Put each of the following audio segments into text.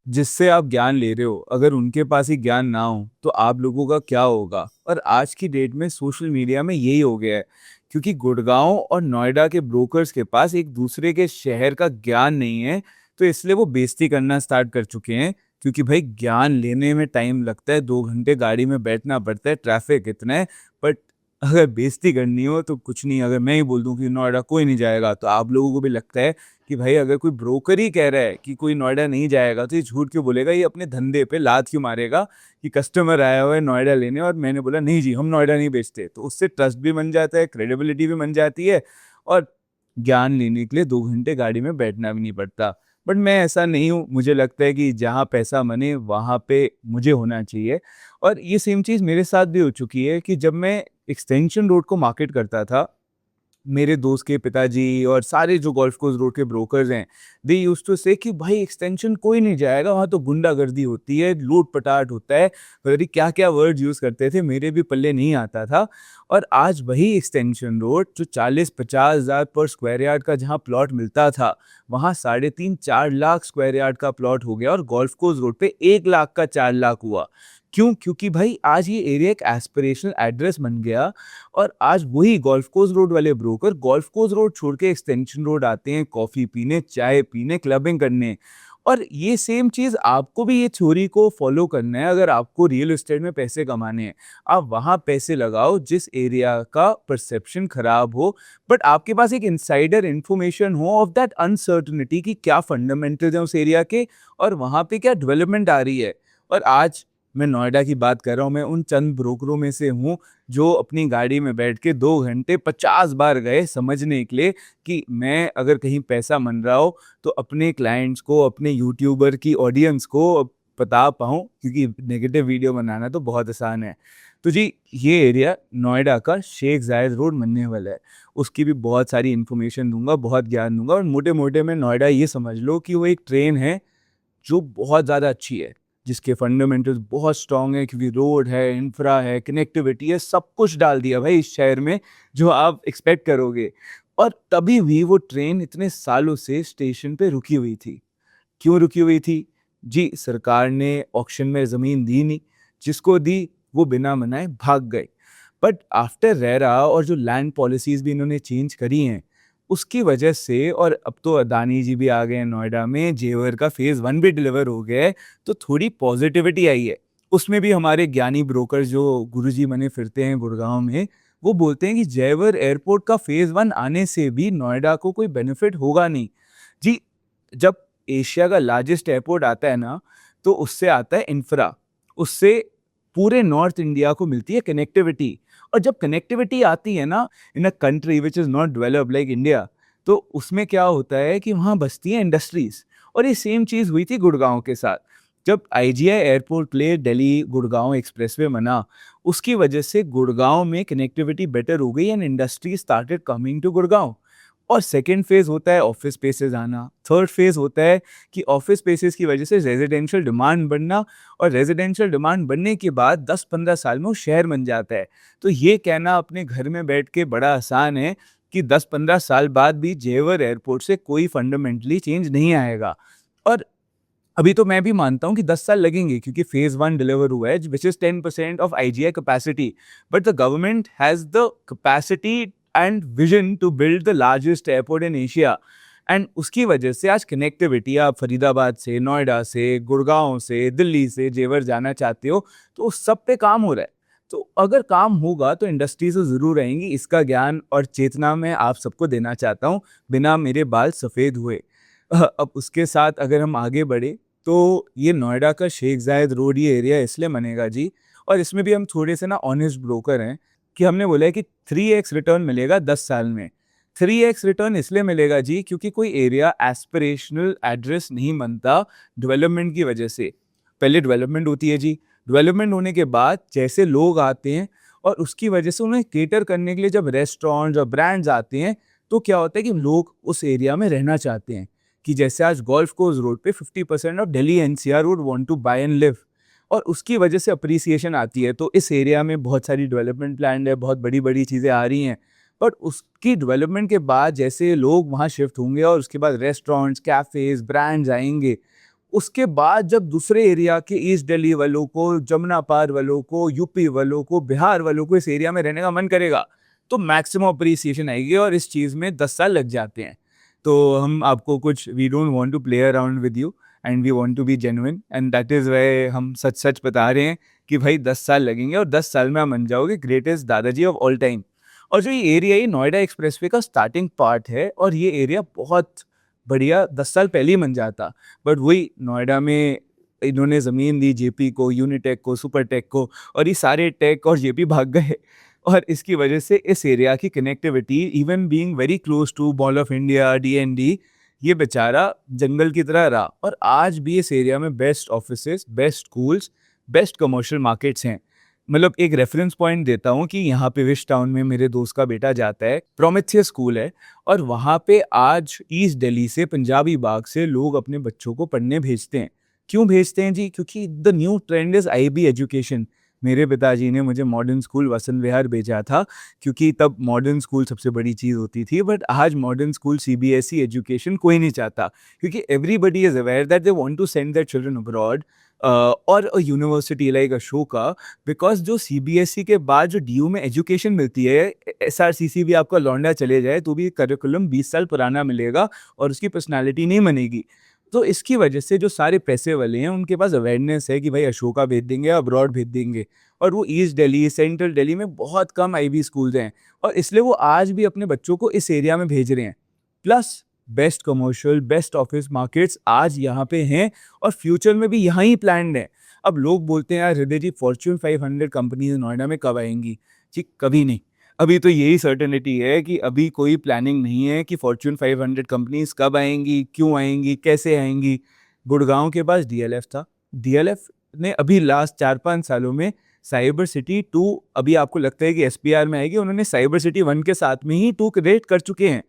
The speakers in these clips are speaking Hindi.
जिससे आप ज्ञान ले रहे हो, अगर उनके पास ही ज्ञान ना हो तो आप लोगों का क्या होगा। और आज की डेट में सोशल मीडिया में यही हो गया है, क्योंकि गुड़गांव और नोएडा के ब्रोकर्स के पास एक दूसरे के शहर का ज्ञान नहीं है, तो इसलिए वो बेइज्जती करना स्टार्ट कर चुके हैं। क्योंकि भाई ज्ञान लेने में टाइम लगता है, 2 घंटे गाड़ी में बैठना पड़ता है, ट्रैफिक इतना है। बट अगर बेइज्जती करनी हो तो कुछ नहीं, अगर मैं ही बोल दूं कि नोएडा कोई नहीं जाएगा, तो आप लोगों को भी लगता है कि भाई अगर कोई ब्रोकर ही कह रहा है कि कोई नोएडा नहीं जाएगा तो ये झूठ क्यों बोलेगा, ये अपने धंधे पे लात क्यों मारेगा कि कस्टमर आया हुआ है नोएडा लेने और मैंने बोला नहीं जी हम नोएडा नहीं बेचते। तो उससे ट्रस्ट भी बन जाता है, क्रेडिबिलिटी भी बन जाती है, और ज्ञान लेने के लिए 2 घंटे गाड़ी में बैठना भी नहीं पड़ता। बट मैं ऐसा नहीं हूँ, मुझे लगता है कि जहाँ पैसा मने वहाँ पे मुझे होना चाहिए। और ये सेम चीज़ मेरे साथ भी हो चुकी है कि जब मैं एक्सटेंशन रोड को मार्केट करता था, मेरे दोस्त के पिताजी और सारे जो गोल्फ कोर्स रोड के ब्रोकर्स हैं, दे यूज्ड टू से कि भाई एक्सटेंशन कोई नहीं जाएगा, वहाँ तो गुंडागर्दी होती है, लूट पटाट होता है। पता नहीं क्या क्या वर्ड यूज़ करते थे, मेरे भी पल्ले नहीं आता था। और आज वही एक्सटेंशन रोड जो 40-50 हज़ार पर स्क्वायर यार्ड का जहाँ प्लॉट मिलता था, वहाँ 3.5-4 लाख स्क्वायर यार्ड का प्लॉट हो गया, और गोल्फ कोर्स रोड पे 1 लाख का 4 लाख हुआ। क्यों? क्योंकि भाई आज ये एरिया एक एस्पिरेशनल एड्रेस बन गया। और आज वही गोल्फ कोर्स रोड वाले ब्रोकर गोल्फ कोर्स रोड छोड़ के एक्सटेंशन रोड आते हैं कॉफी पीने, चाय पीने, क्लबिंग करने। और ये सेम चीज आपको भी ये थ्योरी को फॉलो करना है। अगर आपको रियल एस्टेट में पैसे कमाने हैं, आप वहां पैसे लगाओ जिस एरिया का परसेप्शन खराब हो, बट आपके पास एक इनसाइडर इंफॉर्मेशन हो ऑफ दैट अनसर्टनिटी कि क्या फंडामेंटल्स हैं उस एरिया के और वहां पे क्या डेवलपमेंट आ रही है। और आज मैं नोएडा की बात कर रहा हूँ, मैं उन चंद ब्रोकरों में से हूँ जो अपनी गाड़ी में बैठ के 2 घंटे 50 बार गए समझने के लिए कि मैं अगर कहीं पैसा मन रहा हो तो अपने क्लाइंट्स को, अपने यूट्यूबर की ऑडियंस को बता पाऊँ, क्योंकि नेगेटिव वीडियो बनाना तो बहुत आसान है। तो जी, ये एरिया नोएडा का शेख जायद रोड बनने वाला है, उसकी भी बहुत सारी इन्फॉर्मेशन दूंगा, बहुत ज्ञान दूंगा। और मोटे मोटे में नोएडा ये समझ लो कि वो एक ट्रेन है जो बहुत ज़्यादा अच्छी है, जिसके फंडामेंटल्स बहुत स्ट्रांग है, क्योंकि रोड है, इंफ्रा है, कनेक्टिविटी है, सब कुछ डाल दिया भाई इस शहर में जो आप एक्सपेक्ट करोगे। और तभी भी वो ट्रेन इतने सालों से स्टेशन पे रुकी हुई थी। क्यों रुकी हुई थी? जी, सरकार ने ऑक्शन में ज़मीन दी नहीं, जिसको दी वो बिना मनाए भाग गए। बट आफ्टर रेरा और जो लैंड पॉलिसीज़ भी इन्होंने चेंज करी हैं, उसकी वजह से, और अब तो अदानी जी भी आ गए हैं नोएडा में, जेवर का फेज़ 1 भी डिलीवर हो गया है, तो थोड़ी पॉजिटिविटी आई है। उसमें भी हमारे ज्ञानी ब्रोकर जो गुरुजी बने फिरते हैं गुड़गाँव में, वो बोलते हैं कि जेवर एयरपोर्ट का फेज़ 1 आने से भी नोएडा को कोई बेनिफिट होगा नहीं। जी, जब एशिया का लार्जेस्ट एयरपोर्ट आता है ना, तो उससे आता है इंफ्रा, उससे पूरे नॉर्थ इंडिया को मिलती है कनेक्टिविटी। और जब कनेक्टिविटी आती है ना in a country which is not developed like India, तो उसमें क्या होता है कि वहाँ बसती हैं इंडस्ट्रीज। और ये सेम चीज़ हुई थी गुड़गांव के साथ। जब आईजीआई एयरपोर्ट के लिए दिल्ली गुड़गांव एक्सप्रेसवे बना, उसकी वजह से गुड़गांव में कनेक्टिविटी बेटर हो गई and industry started coming to Gurgaon. और सेकेंड फेज होता है ऑफिस स्पेसेस आना, थर्ड फेज होता है कि ऑफिस स्पेसेस की वजह से रेजिडेंशियल डिमांड बढ़ना, और रेजिडेंशियल डिमांड बनने के बाद 10-15 साल में वो शहर बन जाता है। तो ये कहना अपने घर में बैठ के बड़ा आसान है कि 10-15 साल बाद भी जेवर एयरपोर्ट से कोई फंडामेंटली चेंज नहीं आएगा। और अभी तो मैं भी मानता हूँ कि 10 साल लगेंगे, क्योंकि फेज 1 डिलीवर हुआ है which is 10% of IGI capacity. But the government has the capacity and vision to build the largest airport in Asia. And उसकी वजह से आज कनेक्टिविटी, आप फरीदाबाद से, नोएडा से, गुड़गांव से, दिल्ली से जेवर जाना चाहते हो तो उस सब पे काम हो रहा है। तो अगर काम होगा तो इंडस्ट्रीज तो ज़रूर रहेंगी। इसका ज्ञान और चेतना मैं आप सबको देना चाहता हूँ, बिना मेरे बाल सफ़ेद हुए। अब उसके साथ अगर हम आगे बढ़े, तो ये नोएडा का शेख जायद रोड ये एरिया इसलिए बनेगा जी, और इसमें भी हम थोड़े से ना ऑनेस्ट ब्रोकर हैं, कि हमने बोला है कि 3x रिटर्न मिलेगा 10 साल में। 3x रिटर्न इसलिए मिलेगा जी क्योंकि कोई एरिया एस्पिरेशनल एड्रेस नहीं बनता डेवलपमेंट की वजह से। पहले डेवलपमेंट होती है जी, डेवलपमेंट होने के बाद जैसे लोग आते हैं और उसकी वजह से उन्हें केटर करने के लिए जब रेस्टोरेंट्स और ब्रांड्स आते हैं, तो क्या होता है कि लोग उस एरिया में रहना चाहते हैं। कि जैसे आज गोल्फ कोर्स रोड पे 50% of Delhi NCR would want to buy and live, और उसकी वजह से अप्रिसिएशन आती है। तो इस एरिया में बहुत सारी डेवलपमेंट प्लान है, बहुत बड़ी बड़ी चीज़ें आ रही हैं। बट उसकी डेवलपमेंट के बाद जैसे लोग वहाँ शिफ्ट होंगे और उसके बाद रेस्टोरेंट्स, कैफ़ेज़, ब्रांड्स आएंगे, उसके बाद जब दूसरे एरिया के ईस्ट दिल्ली वालों को, जमुना पार वालों को, यूपी वालों को, बिहार वालों को इस एरिया में रहने का मन करेगा, तो मैक्सिमम अप्रिसिएशन आएगी और इस चीज़ में 10 साल लग जाते हैं। तो हम आपको कुछ we don't want to play around with you and we want to be genuine and that is why हम सच-सच बता रहे हैं कि भाई 10 साल लगेंगे और 10 साल में आप बन जाओगे ग्रेटेस्ट दादाजी ऑफ ऑल टाइम। और जो ये एरिया है नोएडा एक्सप्रेसवे का स्टार्टिंग पार्ट है और ये एरिया बहुत बढ़िया 10 साल पहले ही बन जाता, बट वही नोएडा में इन्होंने ज़मीन दी जेपी को, यूनिटेक को, सुपरटेक को और ये सारे टेक और जेपी भाग गए और इसकी वजह से इस एरिया की connectivity even being very close to mall of India, DND, ये बेचारा जंगल की तरह रहा और आज भी इस एरिया में best offices, best schools, best commercial markets हैं। मतलब एक रेफरेंस पॉइंट देता हूँ कि यहाँ पे विश टाउन में मेरे दोस्त का बेटा जाता है, प्रोमेथियस स्कूल है और वहाँ पे आज ईस्ट दिल्ली से, पंजाबी बाग से लोग अपने बच्चों को पढ़ने भेजते हैं। क्यों भेजते हैं जी? क्योंकि the new trend is IB education. मेरे पिताजी ने मुझे मॉडर्न स्कूल वसंत विहार भेजा था क्योंकि तब मॉडर्न स्कूल सबसे बड़ी चीज़ होती थी, बट आज मॉडर्न स्कूल सीबीएसई एजुकेशन कोई नहीं चाहता क्योंकि everybody is aware that they want to send their children abroad और यूनिवर्सिटी लाइक अशोका, बिकॉज जो सीबीएसई के बाद जो डीयू में एजुकेशन मिलती है, एसआरसीसी भी आपका लौंडा चले जाए तो भी करिकुलम 20 साल पुराना मिलेगा और उसकी पर्सनालिटी नहीं बनेगी। तो इसकी वजह से जो सारे पैसे वाले हैं उनके पास अवेयरनेस है कि भाई अशोका भेज देंगे, अब्रॉड भेज देंगे, और वो ईस्ट दिल्ली, सेंट्रल दिल्ली में बहुत कम आईबी स्कूल्स हैं और इसलिए वो आज भी अपने बच्चों को इस एरिया में भेज रहे हैं। Plus best commercial, best office markets आज यहाँ पे हैं और फ्यूचर में भी यहाँ ही प्लान्ड है। अब लोग बोलते हैं यार हृदय जी फॉर्च्यून 500 कंपनीज नोएडा में कब आएंगी? जी कभी नहीं। अभी तो यही सर्टेनिटी है कि अभी कोई प्लानिंग नहीं है कि फॉर्च्यून 500 कंपनीज कब आएंगी, क्यों आएंगी, कैसे आएंगी। गुड़गांव के पास डीएलएफ था, डीएलएफ ने अभी लास्ट 4-5 सालों में साइबर सिटी 2, अभी आपको लगता है कि एसपीआर में आएगी, उन्होंने साइबर सिटी 1 के साथ में ही 2 क्रिएट कर चुके हैं।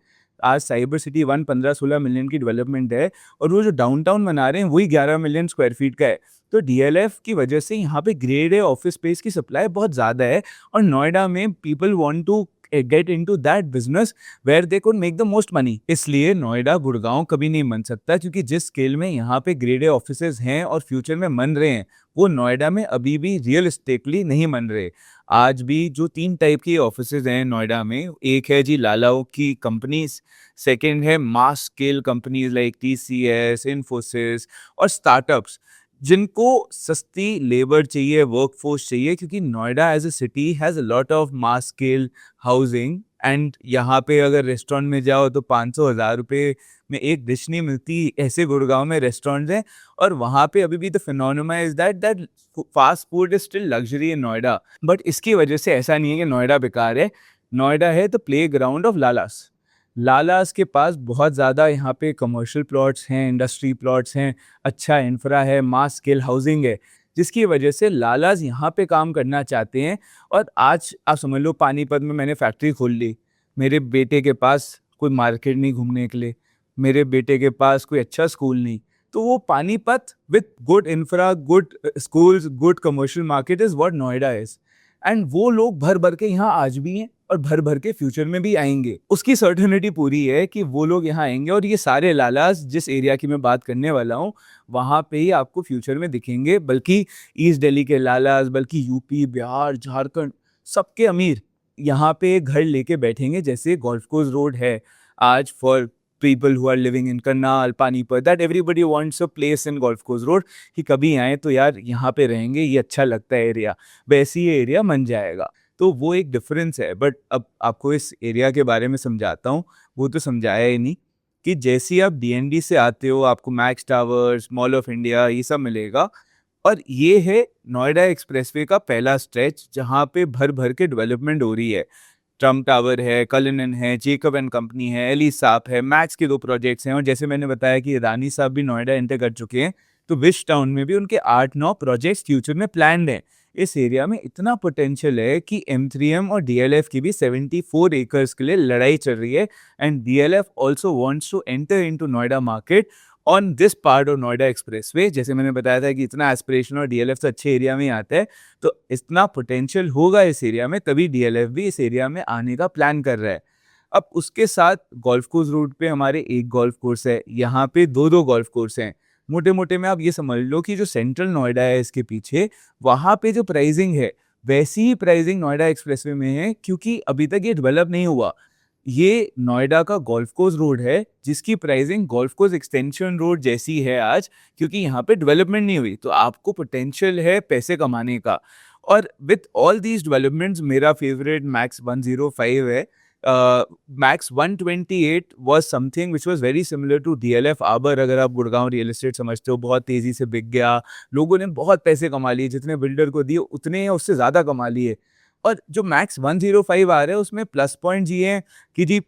आज साइबर सिटी 1 15-16 मिलियन की डेवलपमेंट है और वो जो डाउनटाउन बना रहे हैं वही 11 मिलियन स्क्वायर फीट का है। तो डीएलएफ की वजह से यहाँ पे ग्रेड ए ऑफिस स्पेस की सप्लाई बहुत ज़्यादा है और नोएडा में people want to get into that business where they could make the most money. इसलिए नोएडा गुड़गांव कभी नहीं बन सकता क्योंकि जिस स्केल में यहाँ पे ग्रेड ए ऑफिसेज हैं और फ्यूचर में बन रहे हैं वो नोएडा में अभी भी रियलिस्टिकली नहीं बन रहे। आज भी जो 3 टाइप की ऑफिसेज हैं नोएडा में, एक है जी लालाओ की कंपनीज, सेकेंड है mass scale companies like TCS, Infosys और स्टार्टअप्स जिनको सस्ती लेबर चाहिए, वर्कफोर्स चाहिए, क्योंकि Noida as a city has a lot of mass scale housing and यहाँ पे अगर रेस्टोरेंट में जाओ तो 500-1000 रुपये में एक डिश नहीं मिलती। ऐसे गुड़गांव में रेस्टोरेंट्स हैं और वहाँ पे अभी भी the phenomena is that fast food is still luxury in Noida. But इसकी वजह से ऐसा नहीं है कि नोएडा बेकार है। नोएडा है द प्ले ग्राउंड ऑफ लालास। लालास के पास बहुत ज़्यादा यहाँ पे कमर्शियल प्लॉट्स हैं, इंडस्ट्री प्लॉट्स हैं, अच्छा इंफ्रा है, मास स्केल हाउसिंग है, जिसकी वजह से लालास यहाँ पे काम करना चाहते हैं। और आज आप समझ लो पानीपत में मैंने फैक्ट्री खोल ली, मेरे बेटे के पास कोई मार्केट नहीं घूमने के लिए, मेरे बेटे के पास कोई अच्छा स्कूल नहीं, तो वो Panipat with good infra, good schools, good commercial market is what Noida is. And वो लोग भर भर के यहाँ आज भी हैं और भर भर के फ्यूचर में भी आएंगे। उसकी सर्टेनिटी पूरी है कि वो लोग यहाँ आएंगे और ये सारे लालास जिस एरिया की मैं बात करने वाला हूँ वहाँ पे ही आपको फ्यूचर में दिखेंगे। बल्कि ईस्ट दिल्ली के लालास, बल्कि यूपी, बिहार, झारखंड, सबके अमीर यहाँ पे एक घर लेके बैठेंगे। जैसे गोल्फ कोर्स रोड है आज for people who are living in Karnal, Panipat, that everybody wants a place in Golf Course Road कि कभी आए तो यार यहाँ पे रहेंगे, ये अच्छा लगता है एरिया, वैसे ये एरिया बन जाएगा। तो वो एक डिफरेंस है। बट अब आपको इस एरिया के बारे में समझाता हूँ, वो तो समझाया ही नहीं कि जैसे ही आप डीएनडी से आते हो आपको max towers, mall of India, ये सब मिलेगा। और ये है नोएडा एक्सप्रेसवे का पहला स्ट्रेच जहाँ पे भर भर के डेवलपमेंट हो रही है। ट्रम्प टावर है, कलिनन है, जेकब एंड कंपनी है, एली साप है, मैक्स के 2 प्रोजेक्ट्स हैं और जैसे मैंने बताया कि रानी साहब भी नोएडा एंटर कर चुके हैं, तो विश टाउन में भी उनके 8-9 प्रोजेक्ट्स फ्यूचर में प्लान्ड हैं। इस एरिया में इतना पोटेंशियल है कि M3M और DLF की भी 74 एकर्स के लिए लड़ाई चल रही है and DLF also wants to enter into Noida market on this part of Noida expressway. जैसे मैंने बताया था कि इतना एस्पिरेशन और DLF तो अच्छे एरिया में ही आता है, तो इतना पोटेंशियल होगा इस एरिया में, तभी DLF भी इस एरिया में आने का प्लान कर रहा है। अब उसके साथ गोल्फ कोर्स रोड पे हमारे एक गोल्फ कोर्स है, यहाँ पे 2-2 गोल्फ कोर्स हैं। मोटे मोटे में आप ये समझ लो कि जो सेंट्रल नोएडा है इसके पीछे, वहाँ पे जो प्राइसिंग है वैसी ही प्राइसिंग नोएडा एक्सप्रेसवे में है, क्योंकि अभी तक ये डेवलप नहीं हुआ। ये नोएडा का गोल्फ कोर्स रोड है जिसकी pricing golf course extension road जैसी है आज, क्योंकि यहाँ पे डेवलपमेंट नहीं हुई। तो आपको पोटेंशियल है पैसे कमाने का। और विथ ऑल दीज डेवलपमेंट्स मेरा फेवरेट मैक्स 105 है। Max 128 was something which was very similar to DLF Arbour. अगर आप गुड़गांव रियल एस्टेट समझते हो, बहुत तेजी से बिक गया, लोगों ने बहुत पैसे कमा लिए, जितने बिल्डर को दिए उतने या उससे ज़्यादा कमा लिए। और जो मैक्स 105 आ रहा है उसमें प्लस पॉइंट ये है कि जी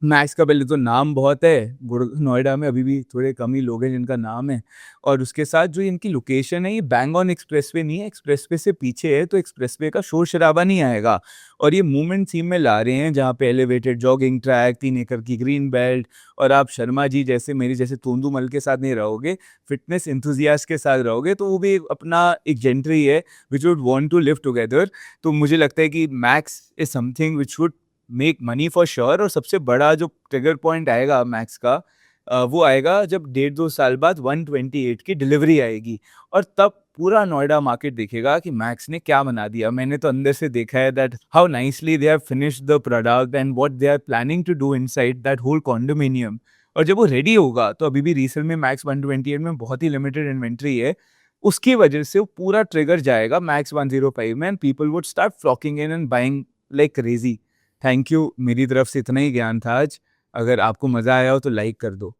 मैक्स का पहले तो नाम बहुत है, नोएडा में अभी भी थोड़े कम ही लोग हैं जिनका नाम है। और उसके साथ जो इनकी लोकेशन है ये बैंग ऑन एक्सप्रेसवे नहीं है, एक्सप्रेसवे से पीछे है, तो एक्सप्रेसवे का शोर शराबा नहीं आएगा। और ये मूवमेंट थीम में ला रहे हैं जहाँ पे एलिवेटेड जॉगिंग ट्रैक, 3 एकड़ की ग्रीन बेल्ट, और आप शर्मा जी जैसे मेरी जैसे तोंदूमल के साथ नहीं रहोगे, फिटनेस इंथुजियास्ट के साथ रहोगे, तो वो भी अपना एक जेंट्री है which would want to live together. तो मुझे लगता है कि Max is something which would make money for sure. और सबसे बड़ा जो ट्रिगर पॉइंट आएगा मैक्स का, वो आएगा जब 1.5-2 साल बाद 128 की डिलीवरी आएगी, और तब पूरा नोएडा मार्केट देखेगा कि मैक्स ने क्या बना दिया। मैंने तो अंदर से देखा है that how nicely they have finished the product and what they are planning to do inside that whole condominium. और जब वो रेडी होगा तो अभी भी रीसेल में मैक्स 128 में बहुत ही लिमिटेड इन्वेंट्री है, उसकी वजह से वो पूरा ट्रिगर जाएगा मैक्स 105 में, and people would start flocking in and buying like crazy. Thank you, मेरी तरफ से इतना ही ज्ञान था आज। अगर आपको मज़ा आया हो तो लाइक कर दो।